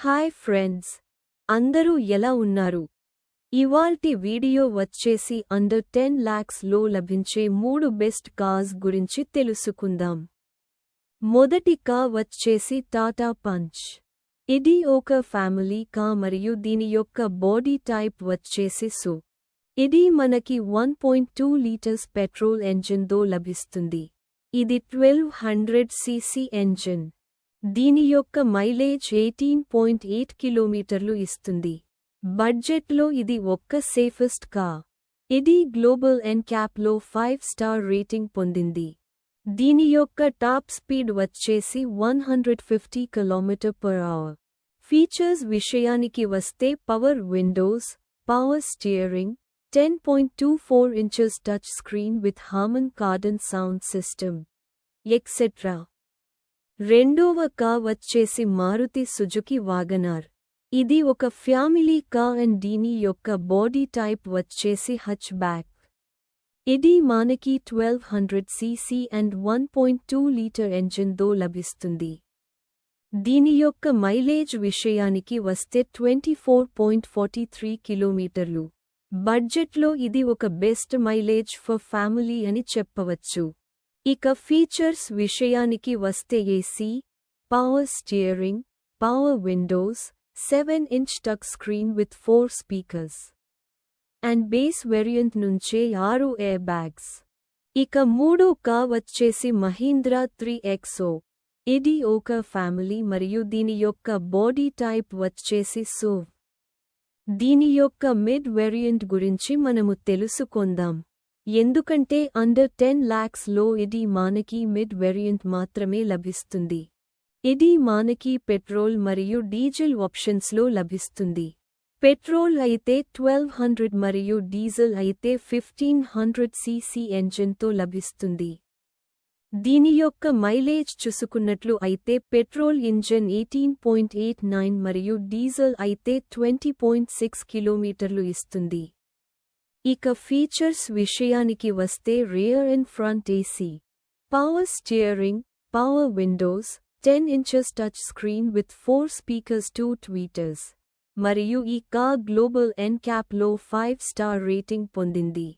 Hi friends, అందరూ ఎలా ఉన్నారు? ఇవాల్టి వీడియో వచ్చేసి అండర్ 10 lakhs లో లభించే 3 బెస్ట్ కార్స్ గురించి తెలుసుకుందాం. మొదటి కార్ వచ్చేసి టాటా పంచ్. ఇది ఒక ఫ్యామిలీ కార్ మరియు దీని యొక్క బాడీ టైప్ వచ్చేసి SUV. ఇది మనకి 1.2 లీటర్స్ పెట్రోల్ ఎంజిన్తో లభిస్తుంది. ఇది 1200 cc ఎంజిన్. దీని యొక్క మైలేజ్ 18.8 కిలోమీటర్లు ఇస్తుంది. బడ్జెట్లో ఇది ఒక్క సేఫెస్ట్ కార్. ఇది గ్లోబల్ ఎన్క్యాప్లో 5 స్టార్ రేటింగ్ పొందింది. దీని యొక్క టాప్ స్పీడ్ వచ్చేసి 150 km/h. ఫీచర్స్ విషయానికి వస్తే power windows, power steering, 10.24 inches touch screen with Harman Kardon sound system, etcetera. రెండవ కార్ వచ్చేసి మారుతి సుజుకి వాగనార్. ఇది ఒక ఫ్యామిలీ కార్ అండ్ దీని యొక్క బాడీ టైప్ వచ్చేసి హచ్ బ్యాక్. ఇది మనకి 1200 cc అండ్ 1.2 లీటర్ ఎంజిన్తో లభిస్తుంది. దీని యొక్క మైలేజ్ విషయానికి వస్తే 24.43 కిలోమీటర్లు. బడ్జెట్లో ఇది ఒక బెస్ట్ మైలేజ్ ఫర్ ఫ్యామిలీ అని చెప్పవచ్చు. ఇక ఫీచర్స్ విషయానికి వస్తే AC, power steering, power Windows, 7-inch touch screen with 4 speakers and base variant నుంచే 6 ఎయిర్ బ్యాగ్స్. ఇక మూడో కార్ వచ్చేసి మహీంద్రా 3XO. ఇది ఒక ఫ్యామిలీ మరియు దీని యొక్క బాడీ టైప్ వచ్చేసి SUV. దీని యొక్క మిడ్ వేరియంట్ గురించి మనము తెలుసుకొందాం. ఎందుకంటే అండర్ 10 lakhs లో ఇది మనకి మిడ్ వేరియంట్ మాత్రమే లభిస్తుంది. ఇది మనకి పెట్రోల్ మరియు డీజిల్ ఆప్షన్స్లో లభిస్తుంది. పెట్రోల్ అయితే 1200 మరియు డీజిల్ అయితే 1500 cc ఎంజిన్తో లభిస్తుంది. దీని యొక్క మైలేజ్ చూసుకున్నట్లు అయితే పెట్రోల్ ఇంజన్ 18.89 మరియు డీజిల్ అయితే 20.6 కిలోమీటర్లు ఇస్తుంది. ఇక ఫీచర్స్ విషయానికి వస్తే rear and front AC, power steering, power Windows, 10 inches touch screen with 4 speakers 2 tweeters. మరియు ఈ కార్ గ్లోబల్ ఎన్క్యాప్లో 5 స్టార్ రేటింగ్ పొందింది.